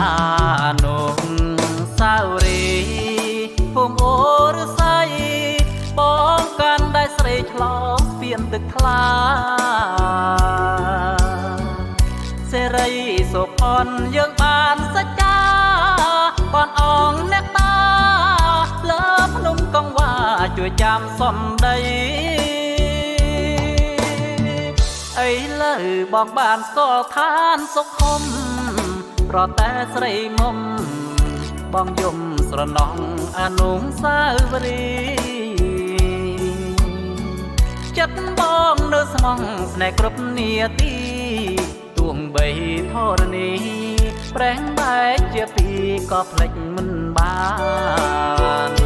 អានុសាវរីយ៍ភូមិអូរស័យបងកាន់ដៃស្រីឆ្លងស្ពានទឹកថ្លាសេរីសុផុនយើងបានសច្ចាបានអងអ្នកតាលើភ្នំកង្វាជួយចាំសំដីអីលើបងបានស្គាល់ឋានសុខុមប្រតែស្រីមុំបងយំស្រណោះអនុសាវរីយ៍ចិត្តបងនៅស្មងស្នេហ៍គ្រប់នាទីទួងបីធរណីប្រេងបែកជាពីរក៏ភ្លេចមិនបាន